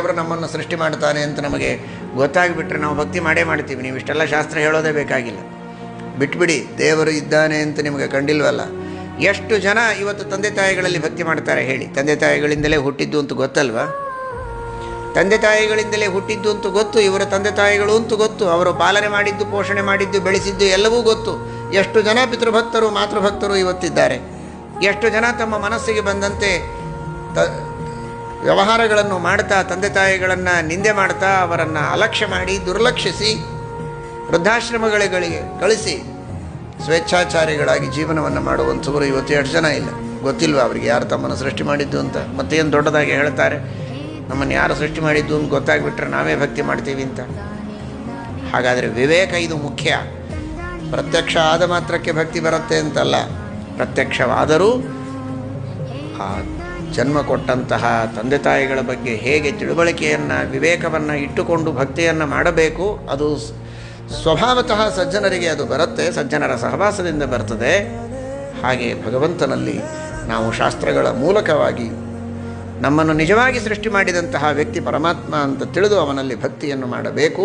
ಅವರು ನಮ್ಮನ್ನು ಸೃಷ್ಟಿ ಮಾಡ್ತಾನೆ ಅಂತ ನಮಗೆ ಗೊತ್ತಾಗಿಬಿಟ್ರೆ ನಾವು ಭಕ್ತಿ ಮಾಡೇ ಮಾಡ್ತೀವಿ. ನೀವು ಇಷ್ಟೆಲ್ಲ ಶಾಸ್ತ್ರ ಹೇಳೋದೇ ಬೇಕಾಗಿಲ್ಲ, ಬಿಟ್ಬಿಡಿ. ದೇವರು ಇದ್ದಾನೆ ಅಂತ ನಿಮಗೆ ಕಂಡಿಲ್ವಲ್ಲ. ಎಷ್ಟು ಜನ ಇವತ್ತು ತಂದೆ ತಾಯಿಗಳಲ್ಲಿ ಭಕ್ತಿ ಮಾಡ್ತಾರೆ ಹೇಳಿ? ತಂದೆ ತಾಯಿಗಳಿಂದಲೇ ಹುಟ್ಟಿದ್ದು ಅಂತ ಗೊತ್ತಲ್ವಾ? ತಂದೆ ತಾಯಿಗಳಿಂದಲೇ ಹುಟ್ಟಿದ್ದು ಅಂತ ಗೊತ್ತು, ಇವರ ತಂದೆ ತಾಯಿಗಳು ಅಂತ ಗೊತ್ತು, ಅವರು ಪಾಲನೆ ಮಾಡಿದ್ದು, ಪೋಷಣೆ ಮಾಡಿದ್ದು, ಬೆಳೆಸಿದ್ದು ಎಲ್ಲವೂ ಗೊತ್ತು. ಎಷ್ಟು ಜನ ಪಿತೃಭಕ್ತರು ಮಾತೃಭಕ್ತರು ಇವತ್ತಿದ್ದಾರೆ. ಎಷ್ಟು ಜನ ತಮ್ಮ ಮನಸ್ಸಿಗೆ ಬಂದಂತೆ ವ್ಯವಹಾರಗಳನ್ನು ಮಾಡ್ತಾ ತಂದೆ ತಾಯಿಗಳನ್ನು ನಿಂದೆ ಮಾಡ್ತಾ ಅವರನ್ನು ಅಲಕ್ಷ್ಯ ಮಾಡಿ ದುರ್ಲಕ್ಷಿಸಿ ವೃದ್ಧಾಶ್ರಮಗಳಿಗೆ ಕಳಿಸಿ ಸ್ವೇಚ್ಛಾಚಾರಿಗಳಾಗಿ ಜೀವನವನ್ನು ಮಾಡುವಂಥವರು ಇವತ್ತು ಎಷ್ಟು ಜನ ಇಲ್ಲ. ಗೊತ್ತಿಲ್ವ ಅವರಿಗೆ ಯಾರು ತಮ್ಮನ್ನು ಸೃಷ್ಟಿ ಮಾಡಿದ್ದು ಅಂತ? ಮತ್ತೇನು ದೊಡ್ಡದಾಗಿ ಹೇಳ್ತಾರೆ, ನಮ್ಮನ್ನು ಯಾರು ಸೃಷ್ಟಿ ಮಾಡಿದ್ದು ಅಂತ ಗೊತ್ತಾಗ್ಬಿಟ್ರೆ ನಾವೇ ಭಕ್ತಿ ಮಾಡ್ತೀವಿ ಅಂತ. ಹಾಗಾದರೆ ವಿವೇಕ ಇದು ಮುಖ್ಯ. ಪ್ರತ್ಯಕ್ಷ ಆದ ಮಾತ್ರಕ್ಕೆ ಭಕ್ತಿ ಬರುತ್ತೆ ಅಂತಲ್ಲ, ಪ್ರತ್ಯಕ್ಷವಾದರೂ ಆ ಜನ್ಮ ಕೊಟ್ಟಂತಹ ತಂದೆ ತಾಯಿಗಳ ಬಗ್ಗೆ ಹೇಗೆ ತಿಳುವಳಿಕೆಯನ್ನು ವಿವೇಕವನ್ನು ಇಟ್ಟುಕೊಂಡು ಭಕ್ತಿಯನ್ನು ಮಾಡಬೇಕು, ಅದು ಸ್ವಭಾವತಃ ಸಜ್ಜನರಿಗೆ ಅದು ಬರುತ್ತೆ, ಸಜ್ಜನರ ಸಹವಾಸದಿಂದ ಬರ್ತದೆ. ಹಾಗೆ ಭಗವಂತನಲ್ಲಿ ನಾವು ಶಾಸ್ತ್ರಗಳ ಮೂಲಕವಾಗಿ ನಮ್ಮನ್ನು ನಿಜವಾಗಿ ಸೃಷ್ಟಿ ಮಾಡಿದಂತಹ ವ್ಯಕ್ತಿ ಪರಮಾತ್ಮ ಅಂತ ತಿಳಿದು ಅವನಲ್ಲಿ ಭಕ್ತಿಯನ್ನು ಮಾಡಬೇಕು.